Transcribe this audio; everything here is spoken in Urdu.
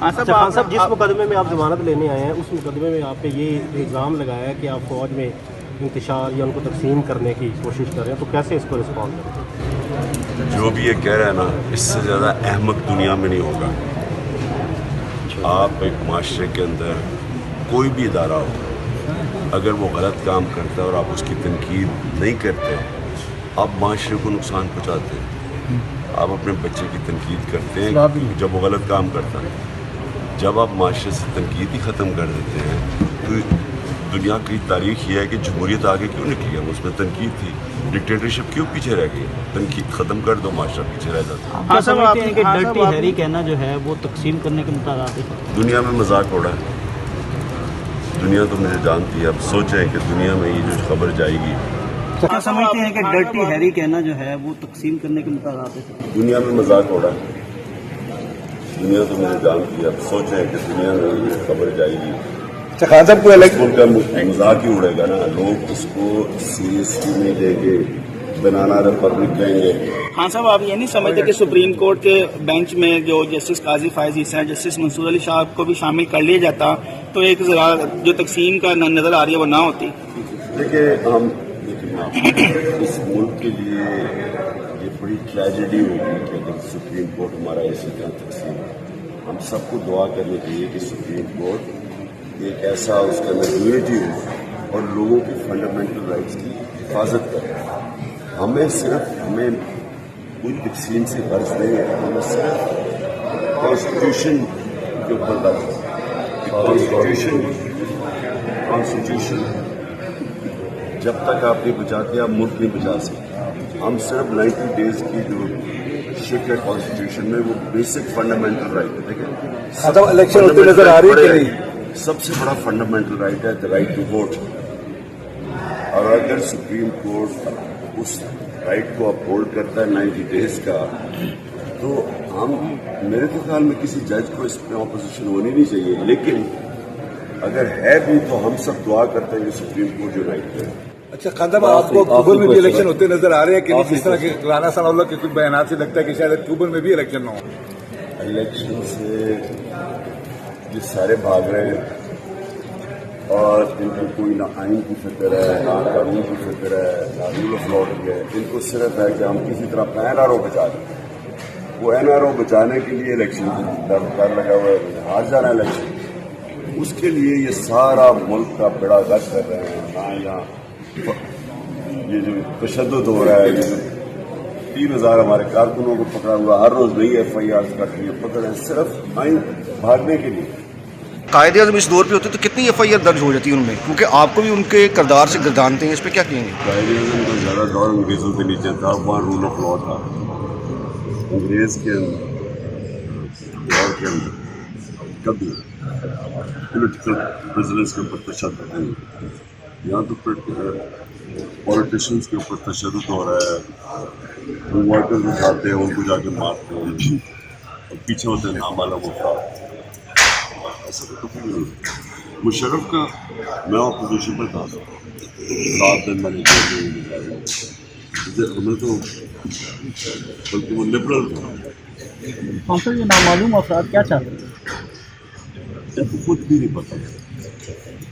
خان صاحب جس مقدمے میں آپ ضمانت لینے آئے ہیں اس مقدمے میں آپ پہ یہ الزام لگایا ہے کہ آپ فوج میں انتشار یا ان کو تقسیم کرنے کی کوشش کر رہے ہیں، تو کیسے اس کو رسپونڈ کریں؟ جو بھی یہ کہہ رہا ہے نا، اس سے زیادہ احمق دنیا میں نہیں ہوگا۔ آپ ایک معاشرے کے اندر کوئی بھی ادارہ ہو، اگر وہ غلط کام کرتا ہے اور آپ اس کی تنقید نہیں کرتے، آپ معاشرے کو نقصان پہنچاتے ہیں۔ آپ اپنے بچے کی تنقید کرتے ہیں جب وہ غلط کام کرتا ہے، جب آپ معاشرے سے تنقید ہی ختم کر دیتے ہیں تو دنیا کی تاریخ یہ ہے کہ جمہوریت آگے کیوں نکلی ہے؟ اس میں تنقید تھی، ڈکٹیٹرشپ کیوں پیچھے رہ گئی؟ تنقید ختم کر دو، معاشرہ پیچھے رہ جاتا ہے۔ کیا سمجھتے ہیں کہ ڈرٹی ہیری کہنا جو ہے وہ تقسیم کرنے کے مترادف ہے؟ دنیا میں مذاق ہو رہا ہے، دنیا تو مجھے جانتی ہے۔ اب سوچیں کہ دنیا میں یہ جو خبر جائے گی، کیا سمجھتے ہیں کہ ڈرٹی ہیری کہنا جو ہے وہ تقسیم کرنے کے مترادف ہے؟ دنیا میں مذاق ہو رہا ہے، دنیا تو مجھے جانتی ہے۔ اب سوچیں کہ دنیا میں یہ خبر جائے گی، خان صاحب کو ان کا مذاق ہی اڑے گا نا، لوگ اس کو سیریسلی نہیں لیں گے، بنانا ریپبلک کہیں گے۔ خان صاحب آپ یہ نہیں سمجھتے کہ سپریم کورٹ کے بینچ میں جو جسٹس قاضی فائز عیسی ہیں، جسٹس منصور علی شاہ کو بھی شامل کر لیا جاتا تو ایک ذرا جو تقسیم کا نظر آ رہی ہے وہ نہ ہوتی؟ دیکھیں ہم اس ملک کے لیے یہ بڑی ٹریجڈی ہوگی کہ اگر سپریم کورٹ ہمارا اسی طرح تقسیم ہے۔ ہم سب کو دعا کرنی چاہیے کہ سپریم کورٹ ایک ایسا اس کا اندر یونٹی ہو اور لوگوں کی فنڈامنٹل رائٹس کی حفاظت کرے۔ ہمیں کوئی تقسیم سے غرض نہیں ہے، ہمیں صرف کانسٹیٹیوشن کے اوپر غرض ہے۔ کانسٹیٹیوشن جب تک آپ نہیں بچاتے آپ ملک نہیں بچا سکتے۔ ہم صرف 90 days کی جو شک ہے کانسٹیٹیوشن میں، وہ بیسک فنڈامنٹل رائٹ ہے۔ دیکھیں الیکشن ہوتے نظر آ رہی ہے کہ نہیں؟ سب سے بڑا فنڈامنٹل رائٹ ہے دا رائٹ ٹو ووٹ، اور اگر سپریم کورٹ اس رائٹ کو اپہولڈ کرتا ہے 90 days کا، تو میرے تو خیال میں کسی جج کو اس پہ اپوزیشن ہونی نہیں چاہیے، لیکن اگر ہے بھی تو ہم سب دعا کرتے ہیں کہ سپریم کورٹ جو رائٹ کرے۔ اچھا خان صاحب، آپ کو اکتوبر میں بھی الیکشن ہوتے نظر آ رہے ہیں کہ جس طرح کے رانا ثناء اللہ کے کچھ بیانات سے لگتا ہے کہ شاید اکتوبر میں بھی الیکشن نہ ہو؟ الیکشن سے یہ سارے بھاگ رہے ہیں اور ان کو کوئی نہ آئین کی فکر ہے، نہ قانون کی فکر ہے، نہ رول آف لا کی ہے۔ ان کو صرف ہے کہ ہم کسی طرح اپنا NRO بچا دیں۔ وہ NRO بچانے کے لیے الیکشن ڈر لگا ہوا ہے، ہار جانا ہے الیکشن، اس کے لیے یہ سارا ملک کا بیڑا غرق کر رہے ہیں۔ نہ یہاں یہ جو تشدد ہو رہا ہے، یہ جو 3000 ہمارے کارکنوں کو پکڑا ہوا، ہر روز نئی FIR کرتی ہے، پکڑ ہے صرف آئین بھاگنے کے لیے۔ قائد اعظم اس دور پہ ہوتے تو کتنی FIR درج ہو جاتی ہے ان میں، کیونکہ آپ کو بھی ان کے کردار سے گردانتے ہیں، اس پہ کیا کہیں گے؟ قائد اعظم کا زیادہ دور انگریزوں کے نیچے تھا، وہاں رول آف لا تھا۔ انگریز کے دور کے اندر کبھی پولیٹیکل پرزنرز کے اوپر تشدد نہیں، یہاں تو پولیٹیشنز کے اوپر تشدد ہو رہا ہے۔ وہ ورکرز اٹھاتے ہیں، ان کو جا کے مارتے ہیں، اور پیچھے ہوتے ہیں نامعلوم افراد۔ ایسا تو کبھی نہیں ہوتا۔ مشرف کا میں اپوزیشن پر تھا، 7 دن میں نے ہمیں تو بلکہ وہ لبرل تھا۔ یہ نامعلوم افراد کیا چاہتے ہیں؟ ان کو خود بھی نہیں پتا۔